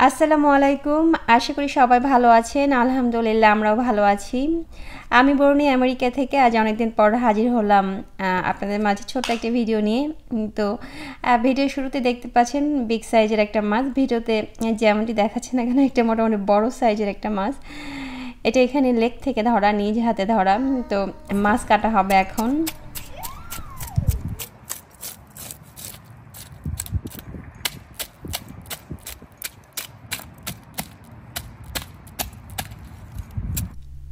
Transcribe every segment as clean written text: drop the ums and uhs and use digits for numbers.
আসসালামু আলাইকুম, আশা করি সবাই ভালো আছেন। আলহামদুলিল্লাহ আমরাও ভালো আছি। আমি বরুণী আমেরিকা থেকে আজ অনেকদিন পর হাজির হলাম আপনাদের মাঝে ছোট্ট একটা ভিডিও নিয়ে। তো ভিডিও শুরুতে দেখতে পাচ্ছেন বিগ সাইজের একটা মাছ। ভিডিওতে যেমনটি দেখাচ্ছে না কেন, একটা মোটামুটি বড় সাইজের একটা মাছ। এটা এখানে লেক থেকে ধরা, নিজ হাতে ধরা। তো মাছ কাটা হবে এখন।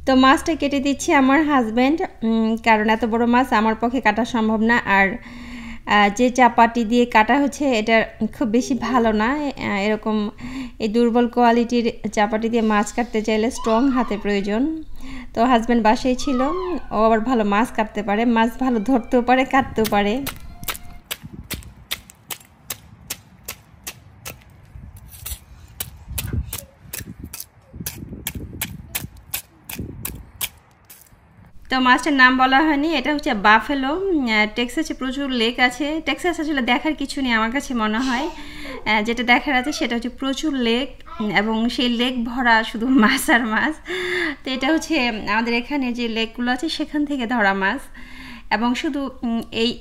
তো মাছটা কেটে দিচ্ছে আমার হাজব্যান্ড, কারণ এত বড় মাছ আমার পক্ষে কাটা সম্ভব না। আর যে চাপাটি দিয়ে কাটা হচ্ছে এটা খুব বেশি ভালো না। এরকম এই দুর্বল কোয়ালিটির চাপাটি দিয়ে মাছ কাটতে চাইলে স্ট্রং হাতে প্রয়োজন। তো হাজব্যান্ড বাসায় ছিল, ও আবার ভালো মাছ কাটতে পারে, মাছ ভালো ধরতেও পারে, কাটতেও পারে। তো মাছটার নাম বলা হয়নি, এটা হচ্ছে বাফেলো। টেক্সাসে প্রচুর লেক আছে। টেক্সাস আসলে দেখার কিছু নেই আমার কাছে মনে হয়, যেটা দেখার আছে সেটা হচ্ছে প্রচুর লেক, এবং সেই লেক ভরা শুধু মাছ আর মাছ। তো এটা হচ্ছে আমাদের এখানে যে লেকগুলো আছে সেখান থেকে ধরা মাছ। এবং শুধু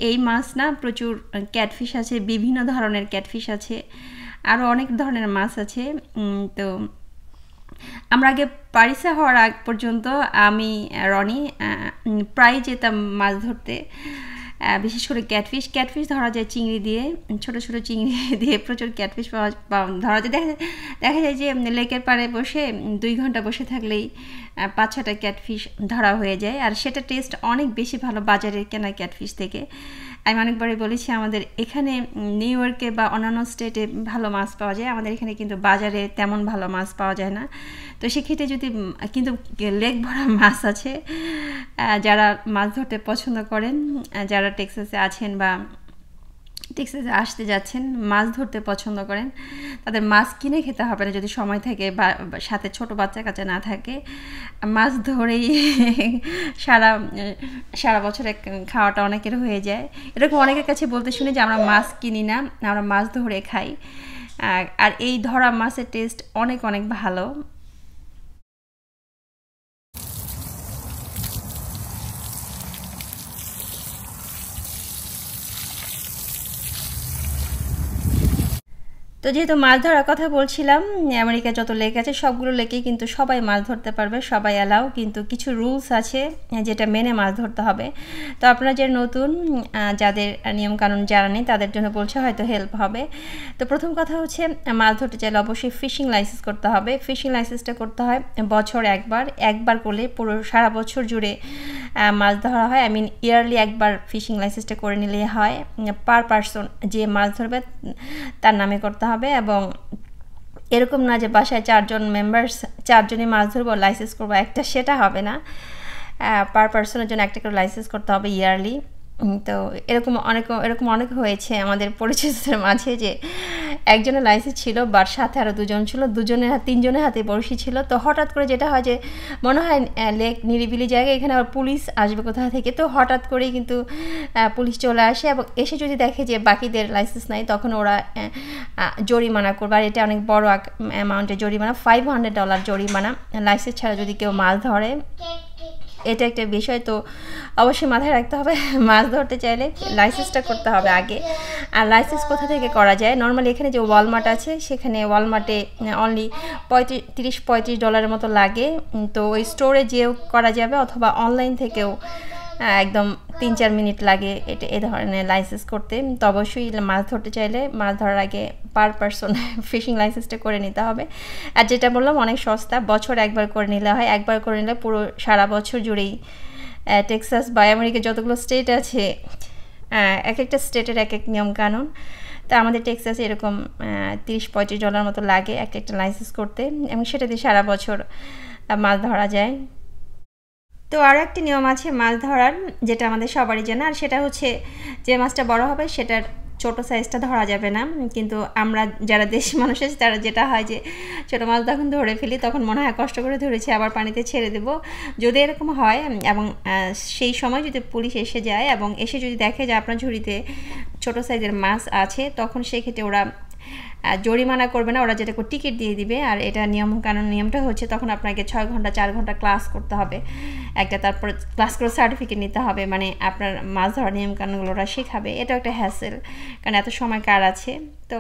এই মাছ না, প্রচুর ক্যাটফিশ আছে, বিভিন্ন ধরনের ক্যাটফিশ আছে, আরও অনেক ধরনের মাছ আছে। তো আমরা আগে পারিসা হওয়ার আগ পর্যন্ত আমি রনি প্রায় যেতাম মাছ ধরতে, বিশেষ করে ক্যাটফিশ ধরা যায় চিংড়ি দিয়ে, ছোট ছোট চিংড়ি দিয়ে প্রচুর ক্যাটফিশ ধরা যায়। দেখা যায় যে লেকের পাড়ে বসে 2 ঘন্টা বসে থাকলেই 5-6টা ক্যাটফিশ ধরা হয়ে যায়। আর সেটা টেস্ট অনেক বেশি ভালো বাজারের কেনা ক্যাটফিশ থেকে। আমি অনেকবারই বলেছি আমাদের এখানে নিউ ইয়র্কে বা অন্যান্য স্টেটে ভালো মাছ পাওয়া যায়, আমাদের এখানে কিন্তু বাজারে তেমন ভালো মাছ পাওয়া যায় না। তো সেক্ষেত্রে যদি কিন্তু লেক ভরা মাছ আছে, যারা মাছ ধরতে পছন্দ করেন, যারা টেক্সাসে আছেন বা টেক্সাসে আসতে যাচ্ছেন, মাছ ধরতে পছন্দ করেন, তাদের মাছ কিনে খেতে হবে না যদি সময় থাকে বা সাথে ছোট বাচ্চা কাচ্চা না থাকে। মাছ ধরেই সারা বছরে খাওয়াটা অনেকের হয়ে যায়। এরকম অনেকের কাছে বলতে শুনি যে আমরা মাছ কিনি না, আমরা মাছ ধরে খাই। আর এই ধরা মাছের টেস্ট অনেক অনেক ভালো। তো যেহেতু মাছ ধরার কথা বলছিলাম, আমেরিকায় যত লেক আছে সবগুলো লেকেই কিন্তু সবাই মাছ ধরতে পারবে, সবাই অ্যালাউ, কিন্তু কিছু রুলস আছে যেটা মেনে মাছ ধরতে হবে। তো আপনারা যে নতুন, যাদের নিয়মকানুন জানা নেই তাদের জন্য বলছে, হয়তো হেল্প হবে। তো প্রথম কথা হচ্ছে, মাছ ধরতে চাইলে অবশ্যই ফিশিং লাইসেন্স করতে হবে। ফিশিং লাইসেন্সটা করতে হয় বছর একবার করলে পুরো সারা বছর জুড়ে মাছ ধরা হয়। ইয়ারলি একবার ফিশিং লাইসেন্সটা করে নিলেই হয়। পার পারসন যে মাছ ধরবে তার নামে করতে হবে। এবং এরকম না যে বাসায় 4জনই মাছ ধরবো, লাইসেন্স করবো একটা, সেটা হবে না। পার পারসনের জন্য একটা করে লাইসেন্স করতে হবে ইয়ারলি। তো এরকম অনেক হয়েছে আমাদের পরিচিতদের মাঝে যে একজনের লাইসেন্স ছিল, বাট সাথে আরও 2জন ছিল, 3জনের হাতে বড়শি ছিল। তো হঠাৎ করে যেটা হয় যে মনে হয় লেক নিরিবিলি জায়গা, এখানে আবার পুলিশ আসবে কোথা থেকে, তো হঠাৎ করেই কিন্তু পুলিশ চলে আসে, এবং এসে যদি দেখে যে বাকিদের লাইসেন্স নাই, তখন ওরা জরিমানা করবে। আর এটা অনেক বড় অ্যামাউন্টের জরিমানা, $500 জরিমানা লাইসেন্স ছাড়া যদি কেউ মাছ ধরে। এটা একটা বিষয়, তো অবশ্যই মাথায় রাখতে হবে। মাছ ধরতে চাইলে লাইসেন্সটা করতে হবে আগে। আর লাইসেন্স কোথা থেকে করা যায়, নর্মালি এখানে যে ওয়ালমার্ট আছে, সেখানে ওয়ালমার্টে অনলি $30-35 মতো লাগে। তো ওই স্টোরে যেও করা যাবে, অথবা অনলাইন থেকেও একদম 3-4 মিনিট লাগে এ ধরনের লাইসেন্স করতে। তো অবশ্যই মাছ ধরতে চাইলে মাছ ধরার আগে পার পারসন ফিশিং লাইসেন্সটা করে নিতে হবে। আর যেটা বললাম অনেক সস্তা, বছর একবার করে নিলে হয়। একবার করে নিলে পুরো সারা বছর জুড়েই টেক্সাস বা আমেরিকার যতগুলো স্টেট আছে, এক একটা স্টেটের এক এক নিয়মকানুন। তা আমাদের টেক্সাসে এরকম $30-35 মতো লাগে একটা লাইসেন্স করতে, এবং সেটা দিয়ে সারা বছর মাছ ধরা যায়। তো আরও একটি নিয়ম আছে মাছ ধরার, যেটা আমাদের সবারই জানা, আর সেটা হচ্ছে যে মাছটা বড় হবে সেটার ছোট সাইজটা ধরা যাবে না। কিন্তু আমরা যারা দেশি মানুষ আছে তারা যেটা হয় যে ছোটো মাছ যখন ধরে ফেলি তখন মনে হয় কষ্ট করে ধরেছি, আবার পানিতে ছেড়ে দেব। যদি এরকম হয় এবং সেই সময় যদি পুলিশ এসে যায় এবং এসে যদি দেখে যে আপনার ঝুড়িতে ছোট সাইজের মাছ আছে তখন সেই ক্ষেত্রে ওরা জরিমানা করবে না, ওরা যেটা টিকিট দিয়ে দিবে। আর এটা নিয়মটা হচ্ছে তখন আপনাকে 6 ঘন্টা 4 ঘন্টা ক্লাস করতে হবে একটা, তারপর ক্লাস করে সার্টিফিকেট নিতে হবে, মানে আপনার মাছ ধরার নিয়মকানুনগুলো ওরা শেখাবে। এটা একটা হ্যাসেল, কারণ এত সময় কার আছে। তো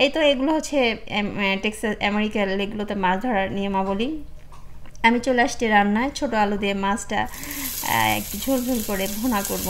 এই তো এগুলো হচ্ছে টেক্সাস আমেরিকার লেকগুলোতে মাছ ধরার নিয়মাবলী। আমি চলে আসছি রান্নায়, ছোট আলু দিয়ে মাছটা একটু ঝোল ঝোল করে ভুনা করব।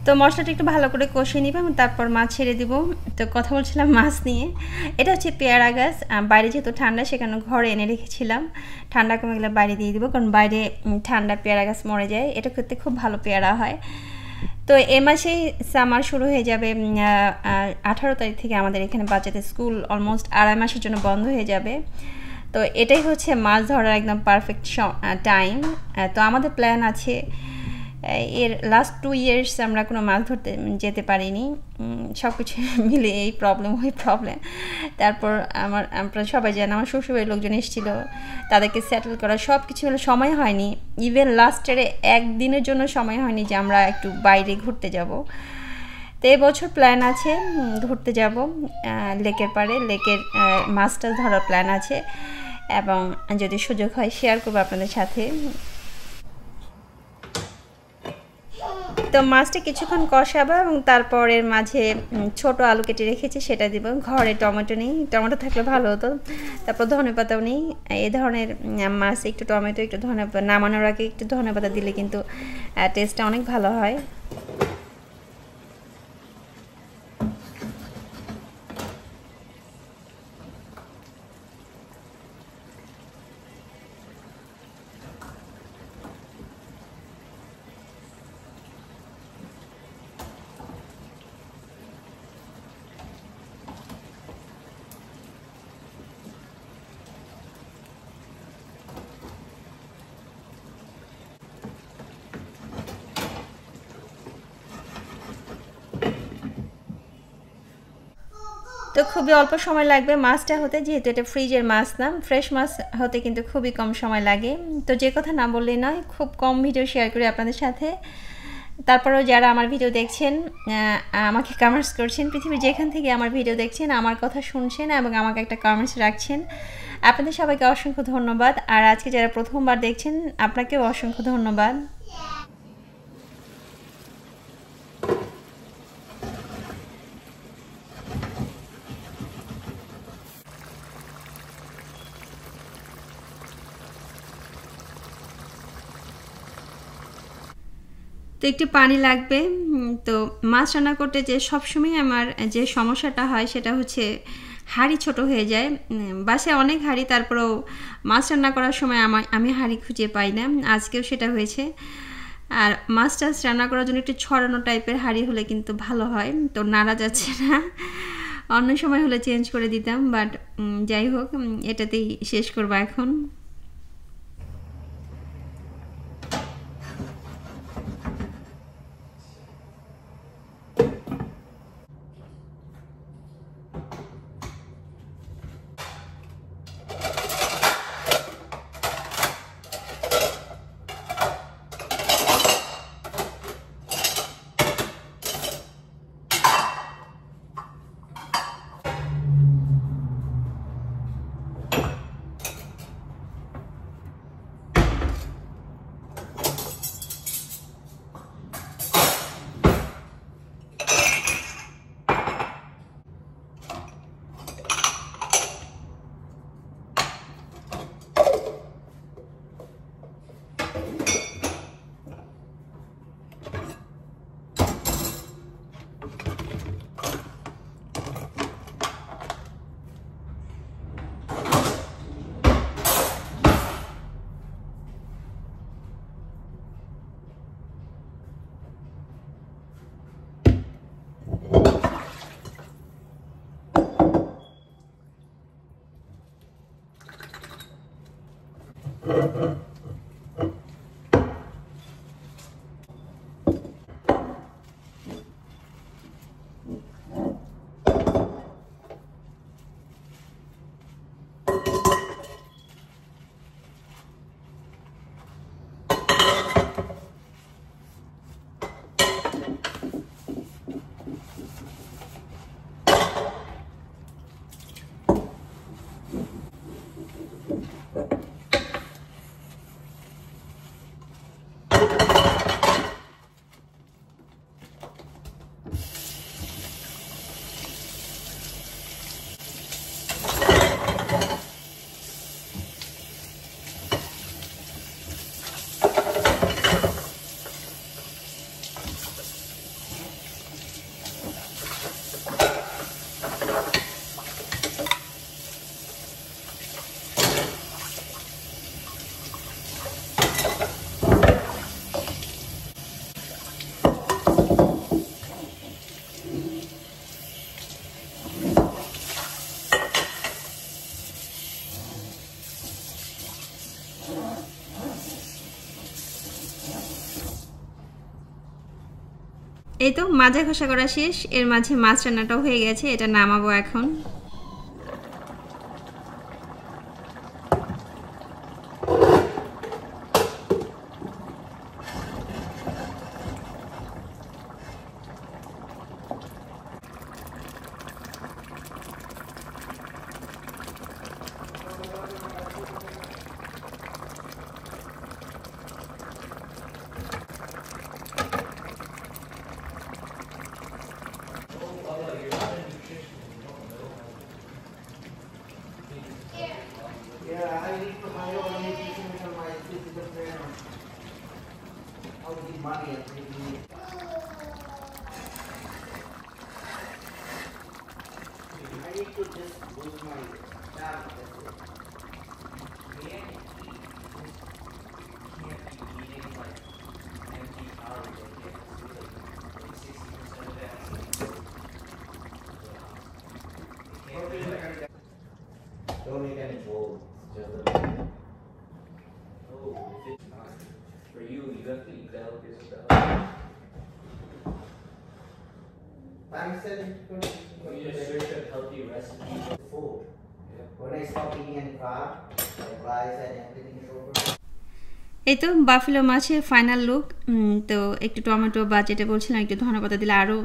তো মশলাটা একটু ভালো করে কষিয়ে নিব এবং তারপর মাছ ছেড়ে দিব। তো কথা বলছিলাম মাছ নিয়ে। এটা হচ্ছে পেয়ারা গাছ, বাইরে যেহেতু ঠান্ডা সেখানে ঘরে এনে রেখেছিলাম, ঠান্ডা কমে গেলে বাইরে দিয়ে দিব, কারণ বাইরে ঠান্ডা পেয়ারা গাছ মরে যায়। এটা খেতে খুব ভালো পেয়ারা হয়। তো এ মাসেই সামার শুরু হয়ে যাবে, 18 তারিখ থেকে আমাদের এখানে বাচ্চাদের স্কুল অলমোস্ট 2.5 মাসের জন্য বন্ধ হয়ে যাবে। তো এটাই হচ্ছে মাছ ধরার একদম পারফেক্ট টাইম। তো আমাদের প্ল্যান আছে, এর লাস্ট 2 ইয়ার্স আমরা কোনো মাছ ধরতে যেতে পারিনি, সব কিছু মিলে এই প্রবলেম ওই প্রবলেম। তারপর আপনারা সবাই জানেন আমার শ্বশুরবাড়ির লোকজন এসেছিলো, তাদেরকে সেটেল করা সব কিছু মিলে সময় হয়নি। ইভেন লাস্ট ইয়ারে একদিনের জন্য সময় হয়নি যে আমরা একটু বাইরে ঘুরতে যাব। তো এবছর প্ল্যান আছে ঘুরতে যাব লেকের পাড়ে, লেকের মাছটা ধরার প্ল্যান আছে, এবং যদি সুযোগ হয় শেয়ার করবো আপনাদের সাথে। তো মাছটা কিছুক্ষণ কষাবো এবং তারপর এর মাঝে ছোট আলু কেটে রেখেছি সেটা দিব। ঘরে টমেটো নেই, টমেটো থাকলে ভালো হতো। তারপর ধনেপাতাও নেই। এই ধরনের মাছ একটু টমেটো একটু ধনেপাতা, নামানোর আগে একটু ধনেপাতা দিলে কিন্তু টেস্টটা অনেক ভালো হয়। তো খুবই অল্প সময় লাগবে মাছটা হতে, যেহেতু এটা ফ্রিজের মাছ না, ফ্রেশ মাছ হতে কিন্তু খুবই কম সময় লাগে। তো যে কথা না বললেই নয়, খুব কম ভিডিও শেয়ার করি আপনাদের সাথে। তারপরেও যারা আমার ভিডিও দেখছেন, আমাকে কমেন্টস করছেন, পৃথিবীর যেখান থেকে আমার ভিডিও দেখছেন, আমার কথা শুনছেন এবং আমাকে একটা কমেন্টস রাখছেন, আপনাদের সবাইকে অসংখ্য ধন্যবাদ। আর আজকে যারা প্রথমবার দেখছেন আপনাকেও অসংখ্য ধন্যবাদ। তো একটু পানি লাগবে। তো মাছ রান্না করতে যে সবসময় আমার যে সমস্যাটা হয় সেটা হচ্ছে হাঁড়ি ছোট হয়ে যায়। বাসায় অনেক হাঁড়ি, তারপরেও মাছ রান্না করার সময় আমি হাঁড়ি খুঁজে পাই না। আজকেও সেটা হয়েছে। আর মাছ টাছ রান্না করার জন্য একটু ছড়ানো টাইপের হাঁড়ি হলে কিন্তু ভালো হয়। তো নাড়া যাচ্ছে না, অন্য সময় হলে চেঞ্জ করে দিতাম, বাট যাই হোক এটাতেই শেষ করবো এখন। এই তো মাজা ঘষা করা শেষ, এর মাঝে মাছ রান্নাটাও হয়ে গেছে, এটা নামাবো এখন। Don't make any gold. Just a for you have to eat that with yourself. I said You just search a healthy recipe. food. When I stop eating any carb, like rice and everything is over. এই তো buffalo মাছের final look. তো একটু tomato বা যেটা বলছিলাম একটু ধনেপাতা দিলে আরও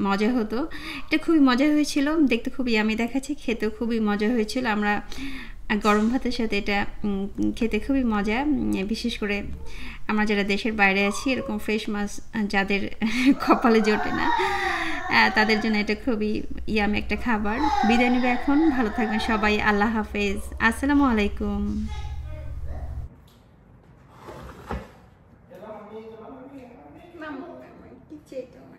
মজা হতো। এটা খুবই মজা হয়েছিল, দেখতে খুবই ইয়ামি দেখাচ্ছে, খেতেও খুবই মজা হয়েছিল। আমরা গরম ভাতের সাথে এটা খেতে খুবই মজা, বিশেষ করে আমরা যারা দেশের বাইরে আছি এরকম ফ্রেশ মাছ যাদের কপালে জোটে না তাদের জন্য এটা খুবই ইয়ামি একটা খাবার। বিদায় নেবে এখন, ভালো থাকবেন সবাই, আল্লাহ হাফেজ, আসসালামু আলাইকুম। মামা কি চাই তোমার?